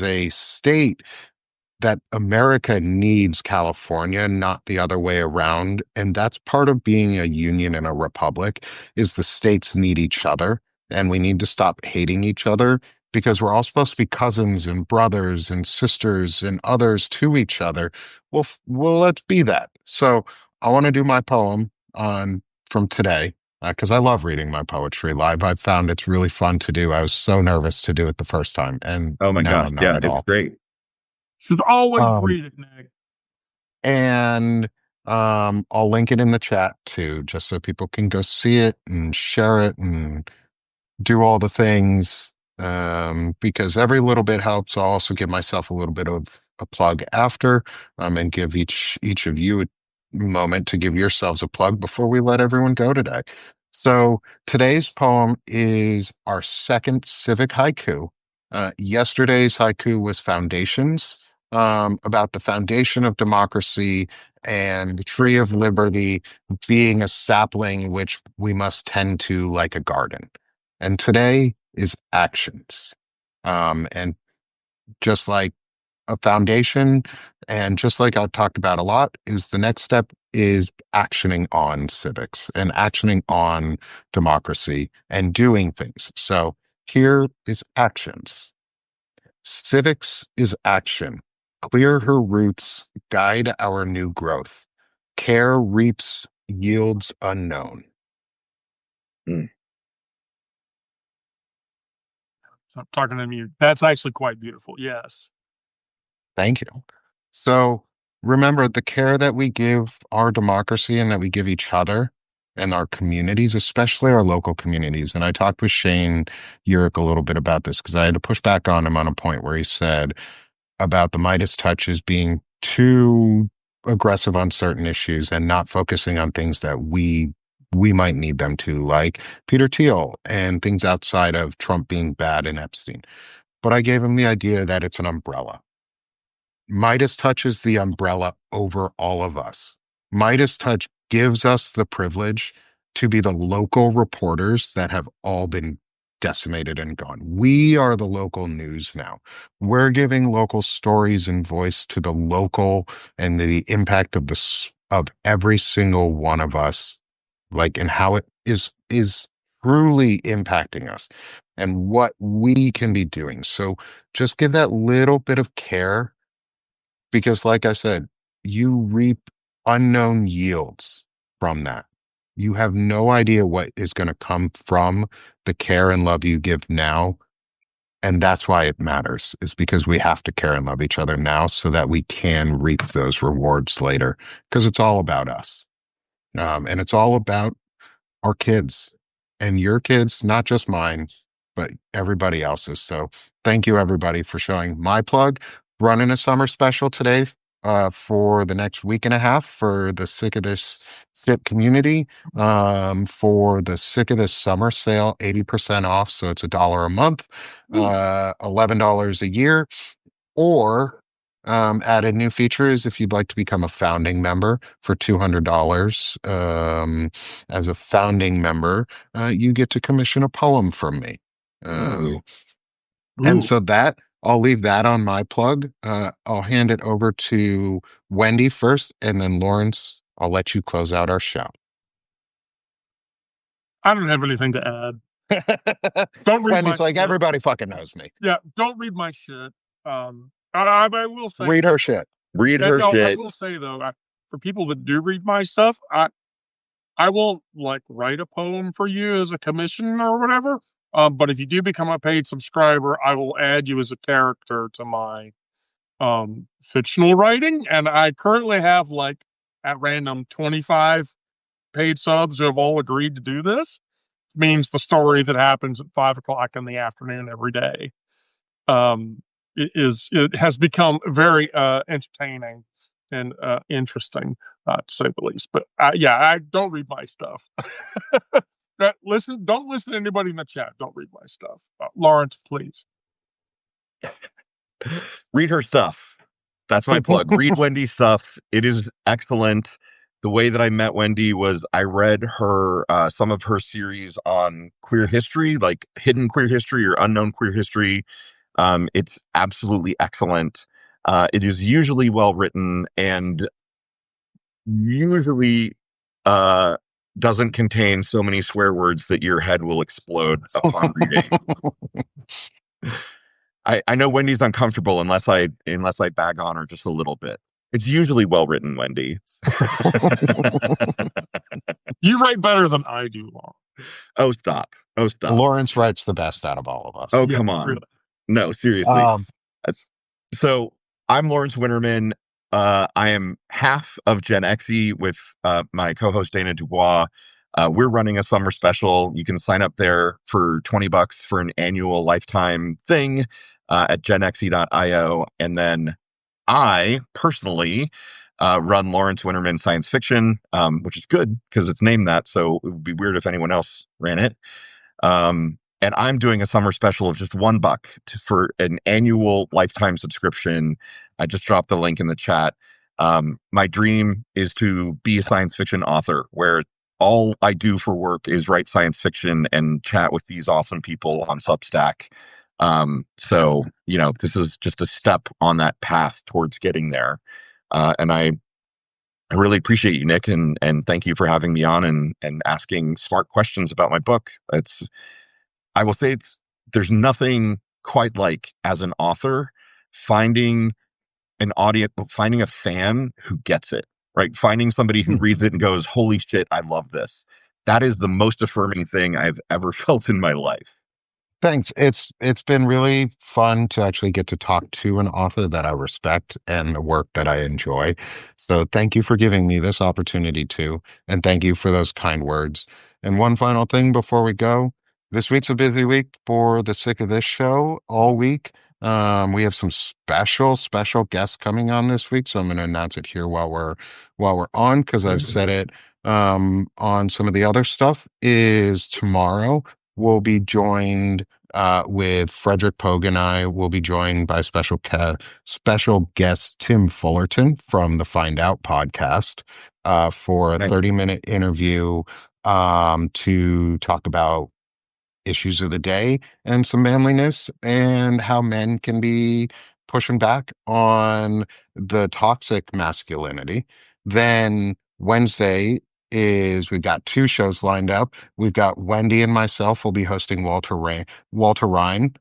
a state that America needs California, not the other way around. And that's part of being a union and a republic is the states need each other and we need to stop hating each other because we're all supposed to be cousins and brothers and sisters and others to each other. Well, let's be that. So I want to do my poem on from today because I love reading my poetry live. I've found it's really fun to do. I was so nervous to do it the first time, and Oh my now gosh. I'm not Yeah, at it's all. great. Should always Um, read it, Nick. and I'll link it in the chat too, just so people can go see it and share it and do all the things. Because every little bit helps. I'll also give myself a little bit of a plug after, and give each of you a moment to give yourselves a plug before we let everyone go today. So today's poem is our second civic haiku. Yesterday's haiku was foundations, about the foundation of democracy and the tree of liberty being a sapling which we must tend to like a garden. And today is actions. And just like a foundation. And just like I've talked about a lot, is the next step is actioning on civics and actioning on democracy and doing things. So here is actions. Civics is action. Clear her roots, guide our new growth. Care reaps yields unknown. Mm. So I'm talking to you. That's actually quite beautiful. Yes. Thank you. So remember the care that we give our democracy and that we give each other and our communities, especially our local communities. And I talked with Shane Urick a little bit about this because I had to push back on him on a point where he said about the Midas touches being too aggressive on certain issues and not focusing on things that we might need them to, like Peter Thiel and things outside of Trump being bad and Epstein. But I gave him the idea that it's an umbrella. Midas touches the umbrella over all of us. Midas touch gives us the privilege to be the local reporters that have all been decimated and gone. We are the local news now. We're giving local stories and voice to the local and the impact of of every single one of us, like, and how it is truly impacting us and what we can be doing. So just give that little bit of care because, like I said, you reap unknown yields from that. You have no idea what is going to come from the care and love you give now. And that's why it matters, is because we have to care and love each other now so that we can reap those rewards later, because it's all about us. And it's all about our kids and your kids, not just mine, but everybody else's. So thank you, everybody, for showing my plug. Running a summer special today for the next week and a half for the Sick of This SIP community. For the Sick of This summer sale, 80% off. So it's $1 a month, $11 a year. Or added new features if you'd like to become a founding member for $200. As a founding member, you get to commission a poem from me. Ooh. And so that I'll leave that on my plug. I'll hand it over to Wendy first, and then Lawrence, I'll let you close out our show. I don't have anything to add. Don't read Wendy's my like, shit. everybody fucking knows me. Yeah, don't read my shit. I will say, Read her shit. Read her I shit. will say though, for people that do read my stuff, I won't like write a poem for you as a commission or whatever. But if you do become a paid subscriber, I will add you as a character to my fictional writing. And I currently have like at random 25 paid subs who have all agreed to do this. Means the story that happens at 5 o'clock in the afternoon every day. It has become very entertaining and interesting, to say the least. But yeah, I don't read my stuff. Don't listen to anybody in the chat. Don't read my stuff. Lawrence, please. Read her stuff. That's my plug. Read Wendy's stuff. It is excellent. The way that I met Wendy was I read her some of her series on queer history, like hidden queer history or unknown queer history. It's absolutely excellent. It is usually well written and usually doesn't contain so many swear words that your head will explode upon reading. I know Wendy's uncomfortable unless I bag on her just a little bit. It's usually well written, Wendy. You write better than I do, Lawrence. Oh, stop. Lawrence writes the best out of all of us. Oh, come on. Really. No, seriously. So I'm Lawrence Winnerman. I am half of Gen Xe with my co-host Dana Dubois. We're running a summer special. You can sign up there for $20 for an annual lifetime thing at genxe.io. And then I personally run Lawrence Winnerman Science Fiction, which is good because it's named that. So it would be weird if anyone else ran it. And I'm doing a summer special of just $1 for an annual lifetime subscription. I just dropped the link in the chat. My dream is to be a science fiction author where all I do for work is write science fiction and chat with these awesome people on Substack. So, this is just a step on that path towards getting there. And I really appreciate you, Nick, and thank you for having me on and asking smart questions about my book. I will say there's nothing quite like, as an author, finding an audience, finding a fan who gets it, right? Finding somebody who reads it and goes, "Holy shit, I love this." That is the most affirming thing I've ever felt in my life. Thanks. It's been really fun to actually get to talk to an author that I respect and the work that I enjoy. So thank you for giving me this opportunity too, and thank you for those kind words. And one final thing before we go. This week's a busy week for the Sick of This show all week. We have some special guests coming on this week, so I'm going to announce it here while we're on, because I've said it on some of the other stuff. Is tomorrow we'll be joined with Frederick Pogue, and I will be joined by special guest Tim Fullerton from the Find Out podcast for a Nice. 30-minute interview to talk about issues of the day and some manliness and how men can be pushing back on the toxic masculinity. Then Wednesday is we've got two shows lined up. We've got Wendy and myself will be hosting Walter Ryan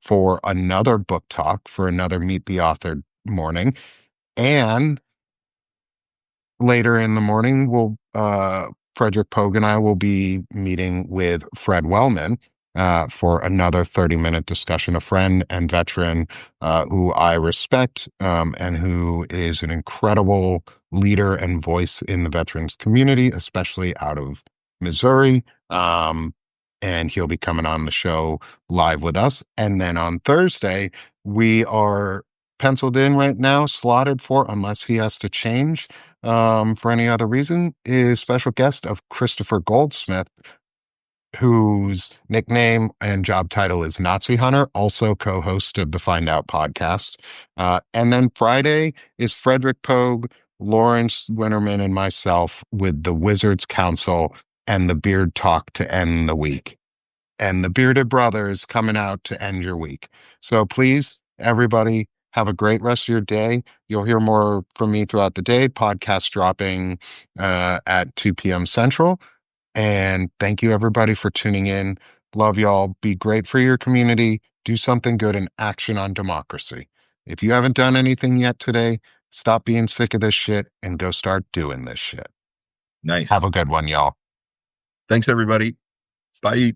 for another book talk, for another Meet the Author morning. And later in the morning, Frederick Pogue and I will be meeting with Fred Wellman for another 30-minute discussion, a friend and veteran who I respect and who is an incredible leader and voice in the veterans community, especially out of Missouri. And he'll be coming on the show live with us. And then on Thursday, we are penciled in right now, slotted for, unless he has to change for any other reason, is special guest of Christopher Goldsmith, whose nickname and job title is Nazi Hunter, also co-host of the Find Out podcast. And then Friday is Frederick Pogue, Lawrence Winnerman, and myself with the Wizards Council and the Beard Talk to end the week. And the Bearded Brothers coming out to end your week. So please, everybody, have a great rest of your day. You'll hear more from me throughout the day. Podcast dropping at 2 p.m. Central. And thank you, everybody, for tuning in. Love y'all. Be great for your community. Do something good and action on democracy. If you haven't done anything yet today, stop being sick of this shit and go start doing this shit. Nice. Have a good one, y'all. Thanks, everybody. Bye.